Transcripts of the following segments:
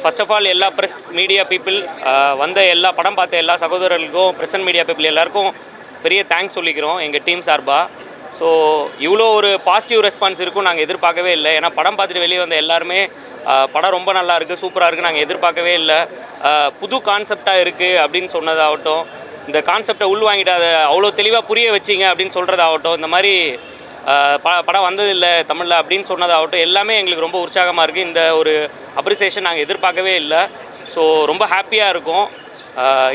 First of all எல்லா press media people வந்த எல்லா படம் பார்த்த எல்லா சகோதரர்களுக்கும் ப்ரெஸ் அண்ட் மீடியா பீப்புள் எல்லாருக்கும் பெரிய தேங்க்ஸ் சொல்லிக்கிறோம் எங்கள் டீம் சார்பாக. ஸோ இவ்வளோ ஒரு பாசிட்டிவ் ரெஸ்பான்ஸ் இருக்கும் நாங்கள் எதிர்பார்க்கவே இல்லை. ஏன்னா படம் பார்த்துட்டு வெளியே வந்த எல்லாருமே படம் ரொம்ப நல்லா இருக்குது, சூப்பராக இருக்குது, நாங்கள் எதிர்பார்க்கவே இல்லை. புது கான்செப்டாக இருக்குது அப்படின்னு சொன்னதாகட்டும், இந்த கான்செப்டை உள்வாங்கிட்டு அதை அவ்வளோ தெளிவாக புரிய வச்சிங்க அப்படின்னு சொல்கிறதாகட்டும், இந்த மாதிரி படம் வந்ததில்லை தமிழில் அப்படின்னு சொன்னதாகட்டும், எல்லாமே எங்களுக்கு ரொம்ப உற்சாகமாக இருக்குது. இந்த ஒரு அப்ரிசியேஷன் நாங்கள் எதிர்பார்க்கவே இல்லை. ஸோ ரொம்ப ஹாப்பியாக இருக்கும்.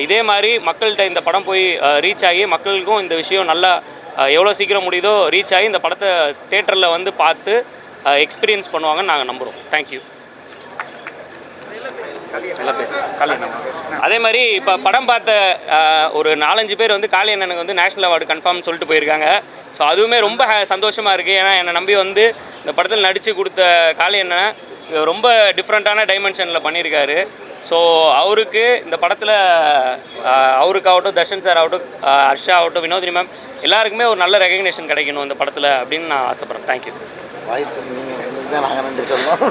இதே மாதிரி மக்கள்கிட்ட இந்த படம் போய் ரீச் ஆகி மக்களுக்கும் இந்த விஷயம் நல்லா எவ்வளோ சீக்கிரம் முடியுதோ ரீச் ஆகி இந்த படத்தை தேட்டரில் வந்து பார்த்து எக்ஸ்பீரியன்ஸ் பண்ணுவாங்கன்னு நாங்கள் நம்புகிறோம். தேங்க்யூ. நல்லா பேசுகிறேன். அதே மாதிரி இப்போ படம் பார்த்த ஒரு 4-5 பேர் வந்து காளி அண்ணனுக்கு வந்து நேஷ்னல் அவார்டு கன்ஃபார்ம்னு சொல்லிட்டு போயிருக்காங்க. ஸோ அதுவுமே ரொம்ப சந்தோஷமாக இருக்குது. ஏன்னா என்னை நம்பி வந்து இந்த படத்தில் நடித்து கொடுத்த காளி அண்ணன் ரொம்ப டிஃப்ரெண்ட்டான டைமென்ஷனில் பண்ணியிருக்காரு. ஸோ அவருக்கு இந்த படத்தில் அவருக்காகட்டும், தர்ஷன் சார் ஆகட்டும், ஹர்ஷா ஆகட்டும், வினோதினி மேம் எல்லாருக்குமே ஒரு நல்ல ரெகக்னேஷன் கிடைக்கணும் இந்த படத்தில் அப்படின்னு நான் ஆசைப்பட்றேன். தேங்க்யூ. வாய்ப்பு நீங்கள் தான் நாங்கள் நன்றி சொல்லணும்.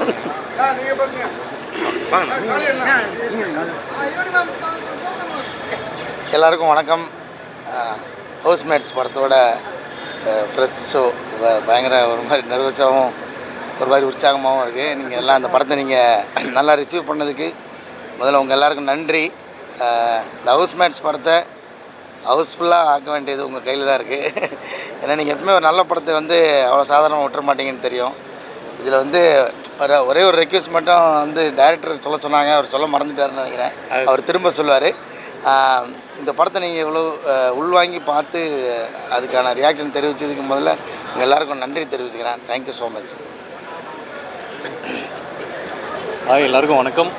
எல்லாருக்கும் வணக்கம். ஹவுஸ்மேட்ஸ் படத்தோட ப்ரெஸ் ஷோ பயங்கர ஒரு மாதிரி நர்வஸாகவும் ஒரு மாதிரி உற்சாகமாகவும் இருக்குது. நீங்கள் எல்லாம் அந்த படத்தை நீங்கள் நல்லா ரிசீவ் பண்ணதுக்கு முதல்ல உங்கள் எல்லாருக்கும் நன்றி. இந்த ஹவுஸ்மேட்ஸ் படத்தை ஹவுஸ்ஃபுல்லாக ஆக்க வேண்டியது உங்கள் கையில் தான் இருக்குது. ஏன்னா நீங்கள் எப்பவுமே ஒரு நல்ல படத்தை வந்து அவ்வளோ சாதாரணமாக விட்டுற மாட்டீங்கன்னு தெரியும். இதில் வந்து ஒரே ஒரு ரெக்வெஸ்ட் மட்டும் வந்து டைரக்டர் சொல்ல சொன்னாங்க, அவர் சொல்ல மறந்துட்டாருன்னு நினைக்கிறேன். அவர் திரும்ப சொல்லுவார். இந்த படத்தை நீங்கள் இவ்வளோ உள்வாங்கி பார்த்து அதுக்கான ரியாக்ஷன் தெரிவித்ததுக்கு முதல்ல உங்கள் எல்லாருக்கும் நன்றி தெரிவிச்சுக்கிறேன். Thank you so much. எல்லாருக்கும் வணக்கம்.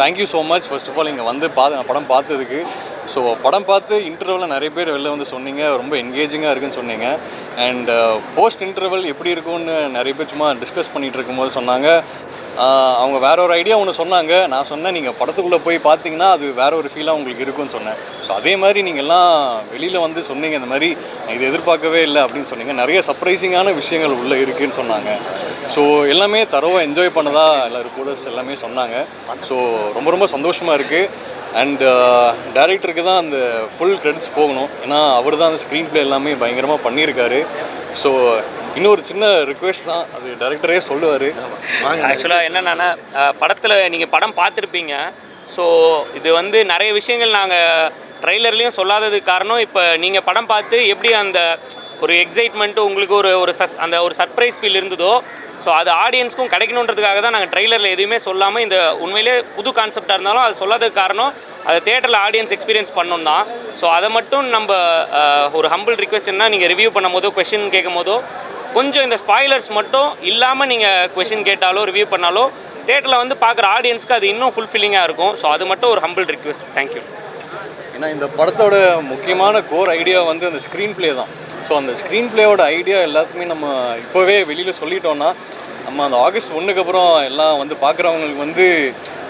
Thank you so much first of all இங்கே வந்து படம் பார்த்ததுக்கு. ஸோ படம் பார்த்து இன்டர்வலில் நிறைய பேர் வெளில வந்து சொன்னீங்க, ரொம்ப என்கேஜிங்காக இருக்குன்னு சொன்னீங்க. அண்ட் போஸ்ட் இன்டர்வல் எப்படி இருக்கும்னு நிறைய பேர் சும்மா டிஸ்கஸ் பண்ணிகிட்டு இருக்கும்போது சொன்னாங்க. அவங்க வேற ஒரு ஐடியா ஒன்று சொன்னாங்க. நான் சொன்னேன் நீங்கள் படத்துக்குள்ளே போய் பார்த்தீங்கன்னா அது வேற ஒரு ஃபீலாக உங்களுக்கு இருக்குன்னு சொன்னேன். ஸோ அதே மாதிரி நீங்கள்லாம் வெளியில் வந்து சொன்னீங்க, இந்த மாதிரி இது எதிர்பார்க்கவே இல்லை அப்படின்னு சொன்னீங்க. நிறைய சர்ப்ரைசிங்கான விஷயங்கள் உள்ளே இருக்குதுன்னு சொன்னாங்க. ஸோ எல்லாமே தரவாக என்ஜாய் பண்ணதாக எல்லோரும் கூட எல்லாமே சொன்னாங்க. ஸோ ரொம்ப ரொம்ப சந்தோஷமாக இருக்குது. அண்ட் டைரக்டருக்கு தான் அந்த ஃபுல் கிரெடிட்ஸ் போகணும். ஏன்னா அவர் தான் அந்த ஸ்க்ரீன் ப்ளே எல்லாமே பயங்கரமாக பண்ணியிருக்காரு. ஸோ இன்னொரு சின்ன ரிக்வெஸ்ட் தான், அது டைரக்டரே சொல்லுவார். ஆக்சுவலாக என்னென்னா படத்தில் நீங்கள் படம் பார்த்துருப்பீங்க. ஸோ இது வந்து நிறைய விஷயங்கள் நாங்கள் ட்ரெய்லர்லேயும் சொல்லாததுக்கு காரணம், இப்போ நீங்கள் படம் பார்த்து எப்படி அந்த ஒரு எக்ஸைட்மெண்ட்டு உங்களுக்கு அந்த ஒரு சர்ப்ரைஸ் ஃபீல் இருந்ததோ, ஸோ அது ஆடியன்ஸ்க்கும் கிடைக்கணுன்றதுக்காக தான் நாங்கள் ட்ரெய்லரில் எதுவுமே சொல்லாமல், இந்த உண்மையிலே புது கான்செப்டாக இருந்தாலும் அது சொல்லாததுக்கு காரணம் அதை தேட்டரில் ஆடியன்ஸ் எக்ஸ்பீரியன்ஸ் பண்ணணும் தான். ஸோ அதை மட்டும் நம்ம ஒரு ஹம்பிள் ரிக்வெஸ்ட் என்ன, நீங்கள் ரிவ்யூ பண்ணும் போதோ கொஷின் கேட்கும் போதோ கொஞ்சம் இந்த ஸ்பாய்லர்ஸ் மட்டும் இல்லாமல் நீங்கள் கொஷின் கேட்டாலோ ரிவ்யூ பண்ணாலோ தேட்டரில் வந்து பார்க்குற ஆடியன்ஸ்க்கு அது இன்னும் ஃபுல்ஃபில்லிங்காக இருக்கும். ஸோ அது மட்டும் ஒரு ஹம்பிள் ரிக்வெஸ்ட். தேங்க்யூ. ஏன்னா இந்த படத்தோட முக்கியமான கோர் ஐடியா வந்து அந்த ஸ்க்ரீன் ப்ளே தான். ஸோ அந்த ஸ்க்ரீன் ப்ளேயோட ஐடியா எல்லாத்துக்குமே நம்ம இப்போவே வெளியில் சொல்லிட்டோன்னா நம்ம அந்த ஆகஸ்ட் 1க்கு அப்புறம் எல்லாம் வந்து பார்க்குறவங்களுக்கு வந்து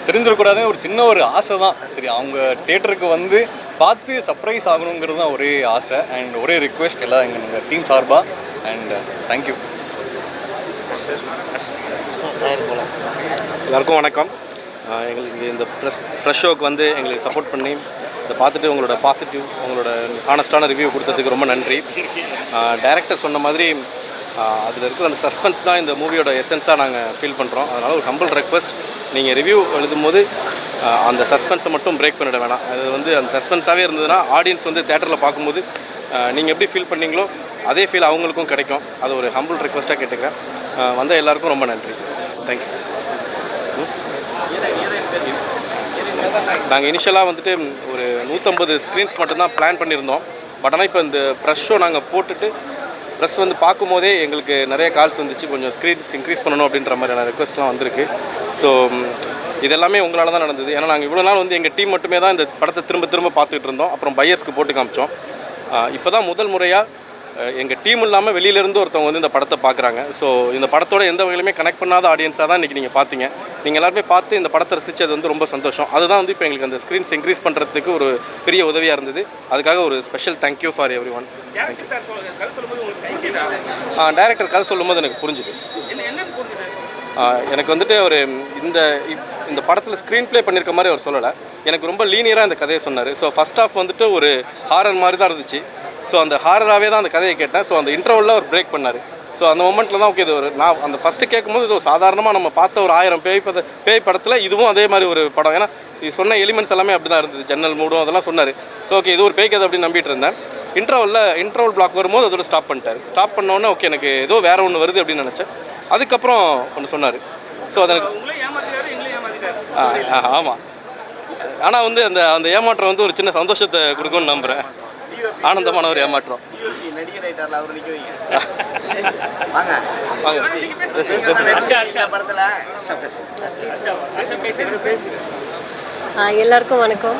தெரிஞ்சிடக்கூடாதுன்னு ஒரு சின்ன ஒரு ஆசை தான். சரி, அவங்க தேட்டருக்கு வந்து பார்த்து சர்ப்ரைஸ் ஆகணுங்கிறது தான் ஒரே ஆசை அண்ட் ஒரே ரிக்வெஸ்ட் எல்லாம் எங்கள் டீம் சார்பாக. And thank you. எல்லாருக்கும் வணக்கம். எங்களுக்கு இந்த ப்ரெஸ் ஷோக்கு வந்து எங்களுக்கு சப்போர்ட் பண்ணி இதை பார்த்துட்டு உங்களோட பாசிட்டிவ், உங்களோட ஹானஸ்டான ரிவ்யூ கொடுத்ததுக்கு ரொம்ப நன்றி. டைரக்டர் சொன்ன மாதிரி அதில் இருக்கிற அந்த சஸ்பென்ஸ் தான் இந்த மூவியோட எசன்ஸாக நாங்கள் ஃபீல் பண்ணுறோம். அதனால் ஒரு ஹம்பிள் ரெக்வெஸ்ட், நீங்கள் ரிவ்யூ எழுதும்போது அந்த சஸ்பென்ஸை மட்டும் பிரேக் பண்ணிட வேணாம். அது வந்து அந்த சஸ்பென்ஸாகவே இருந்ததுன்னா ஆடியன்ஸ் வந்து தேட்டரில் பார்க்கும்போது நீங்கள் எப்படி ஃபீல் பண்ணீங்களோ அதே ஃபீல் அவங்களுக்கும் கிடைக்கும். அது ஒரு ஹம்பிள் ரெக்வெஸ்ட்டாக கேட்டுக்கிறேன். வந்த எல்லாருக்கும் ரொம்ப நன்றி. தேங்க்யூ. நாங்கள் இனிஷியலாக வந்துட்டு ஒரு 150 ஸ்க்ரீன்ஸ் மட்டும்தான் பிளான் பண்ணியிருந்தோம். பட் ஆனால் இப்போ இந்த ப்ரெஸ் ஷோ நாங்கள் போட்டுட்டு ப்ரெஸ் வந்து பார்க்கும்போதே எங்களுக்கு நிறைய கால்ஸ் வந்துச்சு, கொஞ்சம் ஸ்க்ரீன்ஸ் இன்க்ரீஸ் பண்ணணும் அப்படின்ற மாதிரியான ரெக்வெஸ்ட்லாம் வந்திருக்கு. ஸோ இதெல்லாமே உங்களால் தான் நடந்தது. ஏன்னா நாங்கள் இவ்வளோ நாள் வந்து எங்கள் டீம் மட்டுமே தான் இந்த படத்தை திரும்ப பார்த்துக்கிட்டு இருந்தோம். அப்புறம் பையர்ஸ்க்கு போட்டு காமிச்சோம். இப்போ தான் முதல் முறையாக எங்கள் டீம் இல்லாமல் வெளியிலேருந்து ஒருத்தவங்க வந்து இந்த படத்தை பார்க்குறாங்க. ஸோ இந்த படத்தோட எந்த வகையிலுமே கனெக்ட் பண்ணாத ஆடியன்ஸாக தான் இன்றைக்கி நீங்கள் பார்த்தீங்க. நீங்கள் எல்லாருமே பார்த்து இந்த படத்தை ரசித்தது வந்து ரொம்ப சந்தோஷம். அதுதான் வந்து இப்போ எங்களுக்கு அந்த ஸ்க்ரீன்ஸ் இன்க்ரீஸ் பண்ணுறதுக்கு ஒரு பெரிய உதவியாக இருந்தது. அதுக்காக ஒரு special thank you for every one. Director கதை சொல்லும்போது எனக்கு புரிஞ்சுது. எனக்கு வந்துட்டு ஒரு இந்த இந்த படத்தில் ஸ்க்ரீன் ப்ளே பண்ணியிருக்க மாதிரி அவர் சொல்லலை. எனக்கு ரொம்ப லீனியராக இந்த கதையை சொன்னார். ஸோ ஃபஸ்ட் ஆஃப் வந்துட்டு ஒரு ஹாரர் மாதிரி தான் இருந்துச்சு. ஸோ அந்த ஹாரராகவே தான் அந்த கதையை கேட்டேன். ஸோ அந்த இன்டர்வலில் அவர் பிரேக் பண்ணார். ஸோ அந்த மொமெண்ட்டில் தான் ஓகே இது ஒரு நான் அந்த ஃபஸ்ட்டு கேட்கும்போது இது ஒரு சாதாரணமாக நம்ம பார்த்த ஒரு 1000 பேய் படத்தில் இதுவும் அதே மாதிரி ஒரு படம். ஏன்னா இது சொன்ன எலிமெண்ட்ஸ் எல்லாமே அப்படி தான் இருந்தது. ஜன்னல் மூடும் அதெல்லாம் சொன்னார். ஸோ ஓகே இது ஒரு பேய் கதை அப்படின்னு நம்பிட்டு இருந்தேன். இன்டர்வல் பிளாக் வரும்போது அதோட ஸ்டாப் பண்ணிட்டார். ஸ்டாப் பண்ணோன்னே ஓகே எனக்கு ஏதோ வேறு ஒன்று வருது அப்படின்னு நினச்சேன். அதுக்கப்புறம் ஒன்று சொன்னார். ஸோ அது எனக்கு ஆமாம். ஆனால் வந்து அந்த அந்த ஏமாற்றம் வந்து ஒரு சின்ன சந்தோஷத்தை கொடுக்கும்னு நம்புகிறேன். ஆனந்தமான ஒரு ஏமாற்றம். எல்லாருக்கும் வணக்கம்.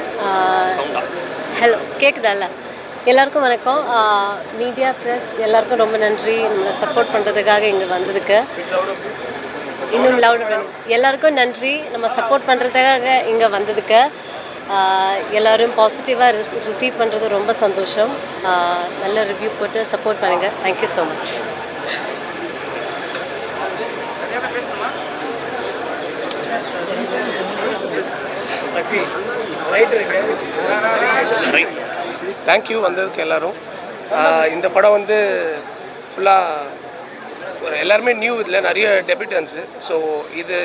ஹலோ கேட்குதால்ல? எல்லாருக்கும் வணக்கம். மீடியா ப்ரெஸ் எல்லாருக்கும் ரொம்ப நன்றி நம்மளை சப்போர்ட் பண்ணுறதுக்காக இங்கே வந்ததுக்கு. இன்னும் லவுட் வேணும். எல்லாருக்கும் நன்றி நம்ம சப்போர்ட் பண்ணுறதுக்காக இங்கே வந்ததுக்கு. எல்லோரும் பாசிட்டிவாக ரிசீவ் பண்ணுறது ரொம்ப சந்தோஷம். நல்ல ரிவ்யூ போட்டு சப்போர்ட் பண்ணுங்கள். Thank you so much. தேங்க்யூ வந்ததுக்கு எல்லோரும். இந்த படம் வந்து ஃபுல்லாக ஒரு எல்லாருமே நியூ, இதில் நிறைய டெபியூட்டன்ஸு. ஸோ இது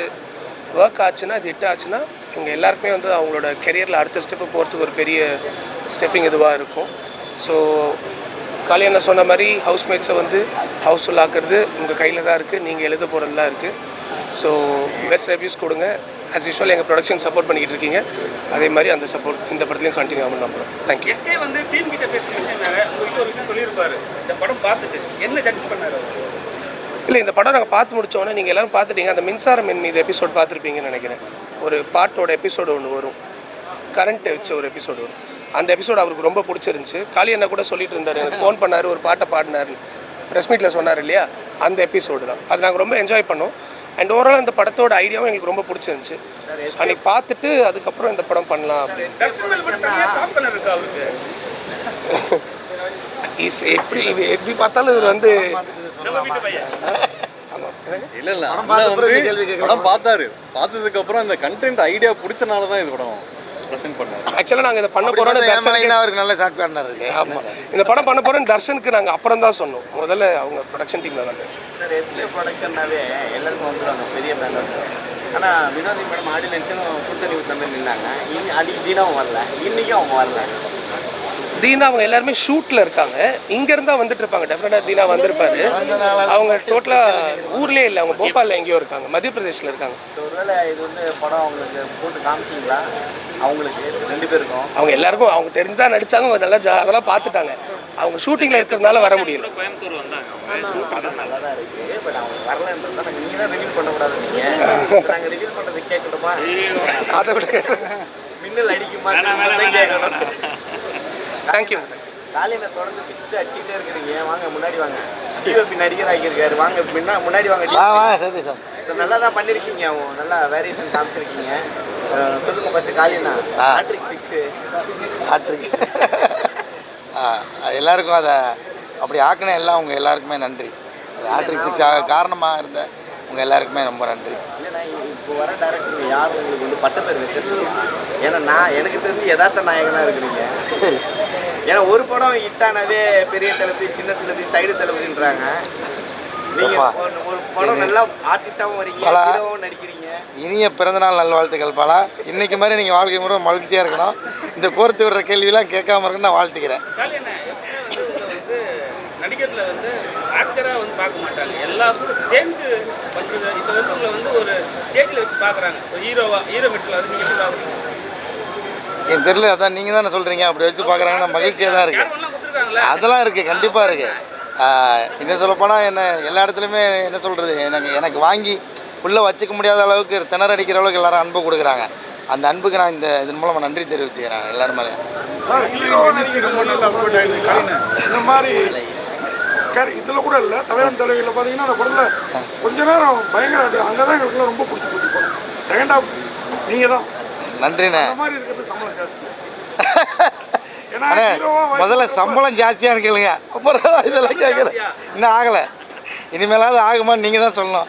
ஒர்க் ஆச்சுன்னா, இது ஹிட் ஆச்சுன்னா இவங்க எல்லாருக்குமே வந்து அவங்களோட கெரியரில் அடுத்த ஸ்டெப்பு போகிறதுக்கு ஒரு பெரிய ஸ்டெப்பிங் இதுவாக இருக்கும். ஸோ காலையில் சொன்ன மாதிரி ஹவுஸ்மேட்ஸை வந்து ஹவுஸ்ஃபுல் ஆக்குறது உங்கள் கையில் தான் இருக்குது, நீங்கள் எழுத போகிறதுலாம் இருக்குது. ஸோ பெஸ்ட் ரிவ்யூஸ் கொடுங்க. ஆஸ் யூஷுவல் எங்கள் ப்ரொடக்ஷன் சப்போர்ட் பண்ணிக்கிட்டு இருக்கீங்க. அதே மாதிரி அந்த சப்போர்ட் இந்த படத்துலையும் கண்டினியூ ஆகணும்னு நம்புகிறோம். தேங்க்யூ. இல்லை, இந்த படம் நாங்கள் பார்த்து முடித்தோன்னே நீங்கள் எல்லோரும் பார்த்துட்டீங்க. அந்த மின்சாரம் என் மீது எபிசோட் பார்த்துருப்பீங்கன்னு நினைக்கிறேன். ஒரு பாட்டோட எபிசோடு ஒன்று வரும், கரண்ட்டை வச்ச ஒரு எபிசோடு வரும். அந்த எபிசோடு அவருக்கு ரொம்ப பிடிச்சிருந்துச்சு. காளி என்ன கூட சொல்லிட்டு இருந்தார், எனக்கு ஃபோன் பண்ணார், ஒரு பாட்டை பாடினார், ப்ரெஸ் மீட்டில் சொன்னார் இல்லையா, அந்த எபிசோடு தான். அது நாங்கள் ரொம்ப என்ஜாய் பண்ணோம். அண்ட் ஓவரால் அந்த படத்தோட ஐடியாவும் எங்களுக்கு ரொம்ப பிடிச்சிருந்துச்சு. அன்றைக்கி பார்த்துட்டு அதுக்கப்புறம் இந்த படம் பண்ணலாம் அப்படின்னு. எப்படி எப்படி பார்த்தாலும் இவர் வந்து இல்லை வந்து படம் பார்த்தாரு. பார்த்ததுக்கப்புறம் அந்த கண்டென்ட் ஐடியா பிடிச்சனால தான் இது படம் ப்ரெசென்ட் பண்ணார். ஆக்சுவலாக நாங்கள் இதை பண்ண போகிறோம், அவருக்கு நல்ல ஷார்ட் கார்னர் இருக்குது. ஆமாம், இந்த படம் பண்ண போகிறோன்னு தர்ஷனுக்கு நாங்கள் அப்புறம் தான் சொன்னோம். முதல்ல அவங்க ப்ரொடக்ஷன் டீமில் தான் பேசுவோம். சார் எஸ்கே ப்ரொடக்ஷன்னாவே எல்லாருக்கும் வந்துடுவாங்க, பெரிய பிராண்ட். ஆனால் வினோதி மேடம் ஆடியன்ஸும் கொடுத்த நியூஸ் தம்பி நின்னாங்க. அன்றைக்கி தீனாவும் வரல, இன்றைக்கும் அவங்க வரல. தீனா அவங்க எல்லாருமே ஷூட்டில் இருக்காங்க. இங்கேருந்தா வந்துட்டு இருப்பாங்க. டெஃபினட்டாக தீனா வந்திருப்பாரு. அவங்க டோட்டலாக ஊர்லேயே இல்லை, அவங்க போபாலில் எங்கேயோ இருக்காங்க, மத்திய பிரதேஷில் இருக்காங்க. ஒருவேளை இது வந்து படம் அவங்களுக்கு போட்டு காமிச்சிங்களா? அவங்களுக்கு 2 பேருக்கும் அவங்க எல்லாருக்கும் அவங்க தெரிஞ்சுதான் நடித்தாங்க. நல்லா அதெல்லாம் பார்த்துட்டாங்க. அவங்க ஷூட்டிங்கில் இருக்கிறதுனால வர முடியல. படம் நல்லா தான் இருக்குது. பட் அவங்க வரலன்றதா நீங்கள் தான் ரிவீல் பண்ணக்கூடாது. நீங்கள் நாங்கள் ரிவீல் பண்ணுறது கேட்கணுமா? அதை விட மின்னல் அடிக்குமா கேட்கணும். தேங்க்யூ. காலையில் தொடர்ந்து 6 அடிச்சுட்டே இருக்கிறீங்க. வாங்க முன்னாடி வாங்க. டிஓபி நடிகர் ஆகியிருக்காரு. வாங்க முன்னாடி வாங்க. சதீஷம் நல்லா தான் பண்ணியிருக்கீங்க. நல்லா வேரியேஷன் காமிச்சிருக்கீங்க. சொல்லுங்கள் ஃபஸ்ட்டு காலினா ஹாட்ரிக் 6 ஹாட்ரிக் எல்லாருக்கும் அதை அப்படி ஆக்கின எல்லாம் உங்கள் எல்லாருக்குமே நன்றி. ஹாட்ரிக் 6 ஆக காரணமாக இருந்த உங்கள் எல்லாருக்குமே ரொம்ப நன்றி. இல்லைண்ணா, இப்போ வர டேரக்டர் யார் உங்களுக்கு வந்து பட்டப்பேர் வச்சிருக்கீங்க? ஏன்னா எனக்கு தெரிஞ்சு யதார்த்த நாயகனாக இருக்கிறீங்க. சரி, ஏன்னா ஒரு படம் ஹிட்டானவே பெரிய தளபதி, சின்ன தளபதி, சைடு தளபதின்றாங்க. நீங்கள் ஒரு படம் நல்லா ஆர்டிஸ்டாகவும் வரீங்க, ஹீரோவும் நடிக்கிறீங்க. இனிய பிறந்தநாள் நல்வாழ்த்துக்கள் பாலா. இன்றைக்கி மாதிரி நீங்கள் வாழ்க்கை முறை மகிழ்ச்சியாக இருக்கணும். இந்த கோர்த்து விடுற கேள்வியெல்லாம் கேட்காம இருக்குன்னு நான் வாழ்த்துக்கிறேன். நடிகரில் வந்து ஆக்டராக வந்து பார்க்க மாட்டாங்க, எல்லாரும் சேர்ந்து பண்ணுறது. இப்போ வந்து வந்து ஒரு ஸ்டேஜில் வச்சு பார்க்குறாங்க, ஒரு ஹீரோ மெட்டில். அது நீங்கள் எப்படி பார்க்குறீங்க? என் தெரியல, அதான் நீங்கள் தானே சொல்கிறீங்க. அப்படி வச்சு பார்க்குறாங்கன்னா மகிழ்ச்சியாக தான் இருக்குது. அதெல்லாம் இருக்குது, கண்டிப்பாக இருக்குது. இன்னும் சொல்லப்போனால் என்ன எல்லா இடத்துலையுமே என்ன சொல்கிறது, எனக்கு வாங்கி உள்ளே வச்சுக்க முடியாத அளவுக்கு திணற அடிக்கிற அளவுக்கு எல்லோரும் அன்பு கொடுக்குறாங்க. அந்த அன்புக்கு நான் இதன் மூலமாக நன்றி தெரிவிச்சுக்கிறேன் எல்லாரும் மேலே. இந்த மாதிரி இதில் கூட இல்லை, தலைவன் தலைவியில் பார்த்தீங்கன்னா அந்த படத்தில் கொஞ்ச நேரம் பயங்கர அங்கே தான் எங்களுக்குலாம் ரொம்ப பிடிச்சி போனோம். செகண்ட் ஹாஃப் நீங்கள் தான் நன்றிண்ணே. அந்த மாதிரி இருக்கிறது சம்பளம் ஜாஸ்தி. முதல்ல சம்பளம் ஜாஸ்தியானு கேளுங்க, அப்புறம் இதெல்லாம் கேட்குறேன். இன்னும் ஆகலை, இனிமேலாவது ஆகுமான்னு நீங்கள் தான் சொல்லணும்.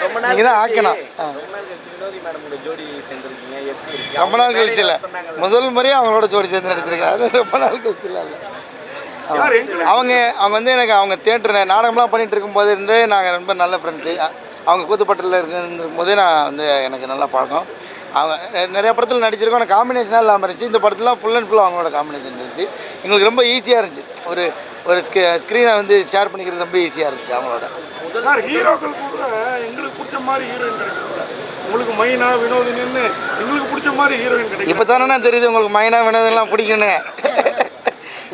ரொம்ப நாள் நீங்கள் தான் ஆக்கணும். ரொம்ப நாள் கழிச்சு வினோதி மேடமோட ஜோடி சேர்ந்துருக்கீங்க, எப்படி இருக்கு? ரொம்ப நாள் கழிச்சு இல்லை, முதல் முறையாக அவங்களோட ஜோடி சேர்ந்து நடிச்சிருக்காங்க. அது ரொம்ப நாள் கழிச்சு இல்லை. அவங்க வந்து எனக்கு அவங்க தியேட்டர் நாடகம்லாம் பண்ணிகிட்டு இருக்கும்போது இருந்தே நாங்கள் ரொம்ப நல்ல ஃப்ரெண்ட்ஸு. அவங்க கூத்துப்பட்டில் இருக்கும் போதே நான் வந்து எனக்கு நல்லா பழக்கம். அவங்க நிறைய படத்தில் நடிச்சிருக்கோம். ஆனால் காம்பினேஷனாக இல்லாமல் இருந்துச்சு. இந்த படத்துலாம் ஃபுல் அண்ட் ஃபுல் அவங்களோட காம்பினேஷன் இருந்துச்சு. எங்களுக்கு ரொம்ப ஈஸியாக இருந்துச்சு. ஒரு ஸ்க்ரீனை வந்து ஷேர் பண்ணிக்கிறது ரொம்ப ஈஸியாக இருந்துச்சு அவங்களோட. ஹீரோக்கள் கூட எங்களுக்கு பிடிச்ச மாதிரி ஹீரோயின் கிடைக்கும். உங்களுக்கு மைனா வினோதினின்னு எங்களுக்கு பிடிச்ச மாதிரி ஹீரோயின் கிடைக்கும். இப்போ தானே தெரியுது உங்களுக்கு மைனா வினோதெல்லாம் பிடிக்குன்னு.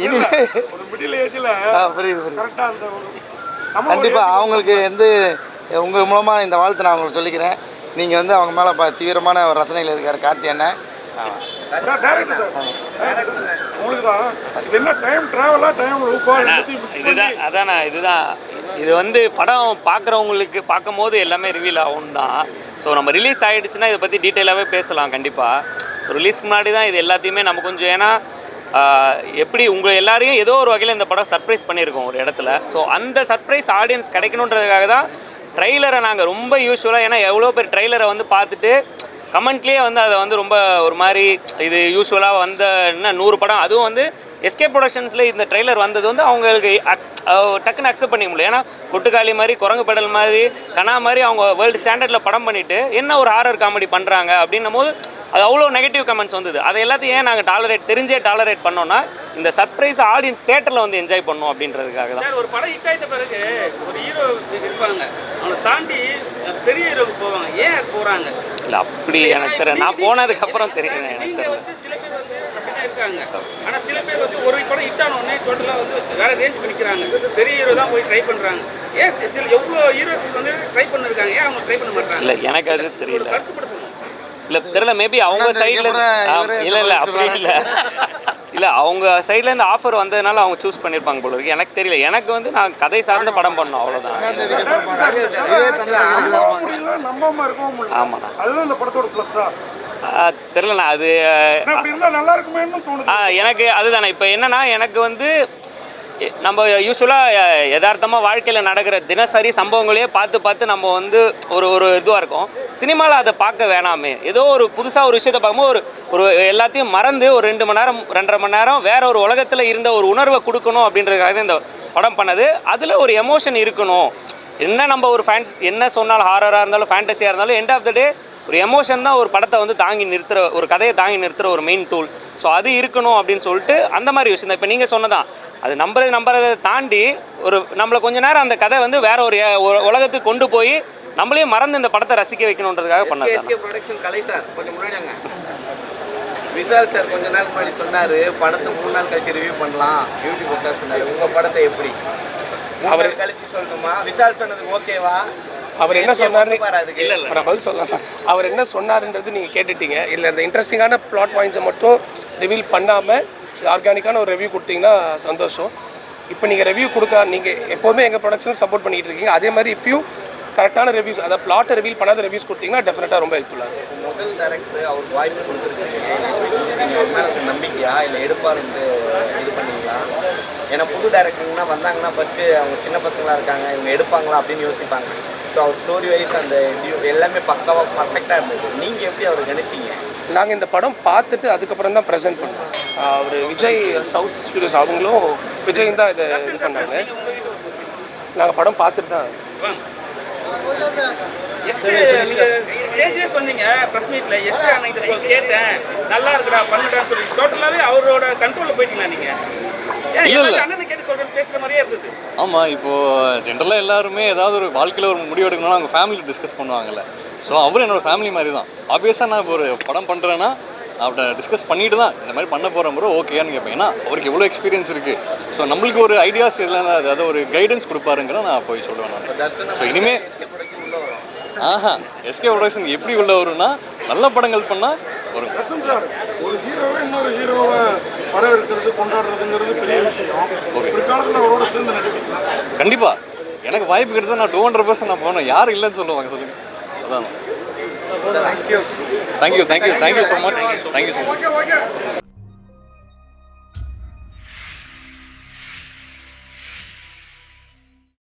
இனிமேல் ஒரு மிடில் ஏஜில் புரியுது கரெக்டாக அந்த கண்டிப்பாக அவங்களுக்கு வந்து உங்கள் மூலமாக இந்த வாழ்த்து நான் அவங்களுக்கு சொல்லிக்கிறேன். நீங்கள் வந்து அவங்க மேலே தீவிரமான ஒரு ரசனையில் இருக்கார் கார்த்தி அண்ணன். உங்களுக்கு தான் இது என்ன டைம் ட்ராவலாக டைம் லூப்பா? இதுதான் இது வந்து படம் பார்க்குறவங்களுக்கு பார்க்கும் போது எல்லாமே ரிவீல் ஆகும் தான். ஸோ நம்ம ரிலீஸ் ஆகிடுச்சுன்னா இதை பற்றி டீட்டெயிலாகவே பேசலாம் கண்டிப்பாக. ஸோ ரிலீஸ்க்கு முன்னாடி தான் இது எல்லாத்தையுமே நம்ம கொஞ்சம், ஏன்னா எப்படி உங்கள் எல்லாரையும் ஏதோ ஒரு வகையில் இந்த படம் சர்ப்ரைஸ் பண்ணியிருக்கோம் ஒரு இடத்துல. ஸோ அந்த சர்ப்ரைஸ் ஆடியன்ஸ் கிடைக்கணுன்றதுக்காக தான் ட்ரெய்லரை நாங்கள் ரொம்ப யூஸ்வலாக, ஏன்னா எவ்வளோ பேர் ட்ரெய்லரை வந்து பார்த்துட்டு கமெண்ட்லேயே வந்து அதை வந்து ரொம்ப ஒரு மாதிரி இது யூஸ்வலாக வந்த என்ன 100 படம், அதுவும் வந்து எஸ்கே ப்ரொடக்ஷன்ஸில் இந்த ட்ரெய்லர் வந்தது வந்து அவங்களுக்கு டக்குன்னு அக்செப்ட் பண்ணிக்க முடியல. ஏன்னா கொட்டுக்காளி மாதிரி, குரங்கு பெடல் மாதிரி, கனா மாதிரி அவங்க வேர்ல்டு ஸ்டாண்டர்டில் படம் பண்ணிவிட்டு என்ன ஒரு ஹாரர் காமெடி பண்ணுறாங்க அப்படின்னும் போது அது அவ்வளோ நெகட்டிவ் கமெண்ட்ஸ் வந்தது. அதை எல்லாத்தையும் ஏன் நாங்கள் தெரிஞ்சே டாலரேட் பண்ணோன்னா இந்த சர்ப்ரைஸ் ஆடியன்ஸ் தேட்டரில் வந்து என்ஜாய் பண்ணோம் அப்படின்றதுக்காக தான். ஒரு படம் ஹிட் ஆகிட்ட பிறகு ஒரு ஹீரோ இருப்பாங்க, அவனை தாண்டி பெரிய ஹீரோக்கு போவாங்க. ஏன் போகிறாங்க? இல்லை அப்படி எனக்கு தெரியல, நான் போனதுக்கப்புறம் தெரியும் எனக்கு தெரியல. சில பேர் வந்து அப்படிதான் இருக்காங்க. ஆனால் சில பேர் வந்து ஒரு படம் ஹிட் ஆன உடனே டோட்டலாக வந்து வேற ரேஞ்ச் பண்ணிக்கிறாங்க, பெரிய ஹீரோ தான் போய் ட்ரை பண்ணுறாங்க. ஏன் சில எவ்வளோ ஹீரோஸ் வந்து ட்ரை பண்ணிருக்காங்க, ஏன் அவங்க ட்ரை பண்ண மாட்டாங்க? இல்லை எனக்கு அது தெரியல. இல்லை தெரியல, மேபி அவங்க சைடில் இல்லை அப்படி இல்லை அவங்க சைட்லேருந்து ஆஃபர் வந்ததுனால அவங்க சூஸ் பண்ணியிருப்பாங்க போல இருக்கு. எனக்கு தெரியல. எனக்கு வந்து நான் கதை சார்ந்த படம் பண்ணோம், அவ்வளோதான். நம்பாம இருக்கவும் முடியல. ஆமாண்ணா, அதுதான் இந்த படத்தோட ப்ளஸ்ஸா தெரியலண்ணா. அது நல்லா இருக்குமேன்னு தோணுது எனக்கு. அதுதானே இப்போ என்னன்னா, எனக்கு வந்து நம்ம யூஸ்வலாக யதார்த்தமாக வாழ்க்கையில் நடக்கிற தினசரி சம்பவங்களையே பார்த்து நம்ம வந்து ஒரு இதுவாக இருக்கும். சினிமாவில் அதை பார்க்க வேணாமே, ஏதோ ஒரு புதுசாக ஒரு விஷயத்தை பார்க்கும்போது ஒரு எல்லாத்தையும் மறந்து ஒரு 2 மணி நேரம் 2.5 மணி நேரம் வேற ஒரு உலகத்தில் இருந்த ஒரு உணர்வை கொடுக்கணும் அப்படின்றதுக்காக தான் இந்த படம் பண்ணது. அதில் ஒரு எமோஷன் இருக்கணும். என்ன நம்ம ஒரு என்ன சொன்னாலும் ஹாரராக இருந்தாலும் ஃபேண்டஸியாக இருந்தாலும் எண்ட் ஆஃப் த டே ஒரு எமோஷன் தான் ஒரு படத்தை வந்து தாங்கி நிறுத்துகிற, ஒரு கதையை தாங்கி நிறுத்துகிற ஒரு மெயின் டூல். ஸோ அது இருக்கணும் அப்படின்னு சொல்லிட்டு அந்த மாதிரி விஷயம் தான். இப்போ நீங்கள் சொன்னதான், அது நம்புறதை தாண்டி ஒரு நம்மளை கொஞ்ச நேரம் அந்த கதை வந்து வேற ஒரு உலகத்துக்கு கொண்டு போய் நம்மளையும் மறந்து இந்த படத்தை ரசிக்க வைக்கணுன்றதுக்காக பண்ணது. ப்ரொடக்ஷன் கலை சார் கொஞ்சம் முன்னாடிங்க விஷால் சார் கொஞ்ச நாள் முன்னாடி சொன்னார், படத்தை 3 நாள் கழிச்சு ரிவ்யூ பண்ணலாம் யூடியூப் சார் சொன்னார். உங்கள் படத்தை எப்படி அவர் கழிச்சு சொல்லணுமா? விஷால் சொன்னது ஓகேவா? அவர் என்ன சொன்னார்? இல்லை நான் பதில் சொல்லலாம். அவர் என்ன சொன்னார்ன்றது நீங்கள் கேட்டுட்டீங்க. இல்லை இந்த இன்ட்ரெஸ்டிங்கான ப்ளாட் பாயிண்ட்ஸை மட்டும் ரிவீல் பண்ணாமல் ஆர்கானிக்கான ஒரு ரிவ்யூ கொடுத்தீங்கன்னா சந்தோஷம். இப்போ நீங்கள் ரிவ்யூ நீங்கள் எப்போவுமே எங்கள் ப்ரொடக்ஷனுக்கு சப்போர்ட் பண்ணிகிட்டு இருக்கீங்க. அதே மாதிரி இப்பயும் கரெக்டான ரிவ்யூஸ், அதை பிளாட்டை ரிவீல் பண்ணாத ரிவ்யூஸ் கொடுத்தீங்கன்னா டெஃபினட்டாக ரொம்ப ஹெல்ப்ஃபுல்லாக இருக்கும். முதல் டைரக்டர் அவருக்கு வாய்ப்பு கொடுத்துருக்கீங்க, நம்பிக்கையா இல்லை எடுப்பாருன்னு இது பண்ணீங்களா? ஏன்னா புது டைரக்டர்னா வந்தாங்கன்னா ஃபஸ்ட்டு அவங்க சின்ன பசங்களாக இருக்காங்க, இவங்க எடுப்பாங்களா அப்படின்னு யோசிப்பாங்க. ஸோ அவர் ஸ்டோரி வைஸ் அந்த எல்லாமே பக்காவாக பர்ஃபெக்டாக இருந்தது. நீங்கள் எப்படி அவர் கணிச்சிங்க? நாங்கள் இந்த படம் பார்த்துட்டு அதுக்கப்புறம் தான் ப்ரெசென்ட் பண்ணோம். அவர் விஜய் சவுத் ஸ்டுடியோஸ் அவங்களும் விஜய் தான் இதை இது பண்ணாங்க. நாங்கள் படம் பார்த்துட்டு தான் ஸ்டேஜ்லேயே சொன்னீங்க ப்ரெஸ் மீட்டில் எஸ் அன்னைக்கு கேட்டேன், நல்லா இருக்குடா பண்ணுடான்னு சொல்லி டோட்டலாகவே அவரோட கண்ட்ரோலில் போயிட்டீங்களா நீங்கள்? அண்ணனை கேட்டு சொல்கிறேன் பேசுகிற மாதிரியே இருந்தது. ஆமாம், இப்போது ஜென்ரலாக எல்லாருமே ஏதாவது ஒரு வாழ்க்கையில் ஒரு முடிவு எடுக்கணும்னா அவங்க ஃபேமிலி டிஸ்கஸ் பண்ணுவாங்கல்ல. ஸோ அவரும் என்னோடய ஃபேமிலி மாதிரி தான். ஆப்வியஸாக நான் இப்போ ஒரு படம் பண்ணுறேன்னா அவர்கிட்ட டிஸ்கஸ் பண்ணிட்டு தான் இந்த மாதிரி பண்ண போகிற முறை ஓகேன்னு கேட்பேன். ஏன்னா அவருக்கு எவ்வளோ எக்ஸ்பீரியன்ஸ் இருக்குது. ஸோ நம்மளுக்கு ஒரு ஐடியாஸ் எல்லாம் அதாவது ஒரு கைடன்ஸ் கொடுப்பாருங்கிற நான் போய் சொல்லுவேன் நான். ஸோ இனிமேல் எஸ்கே ப்ரொடக்ஷன் எப்படி உள்ள வரும்னா நல்ல படங்கள் பண்ணால் வரும். ஒரு ஹீரோவை இன்னொரு ஹீரோவை வரவேற்கிறது கொண்டாடுறதுங்கிறது பெரிய விஷயம். ஒரு காலத்தில் அவரோட சேர்ந்து நடிப்பீங்களா? கண்டிப்பாக எனக்கு வாய்ப்பு கிடைத்தா நான் 200% நான் போனேன். யாரும் இல்லைன்னு சொல்லுவாங்க சொல்லுங்கள். அதான். Thank you so much. Thank you so much.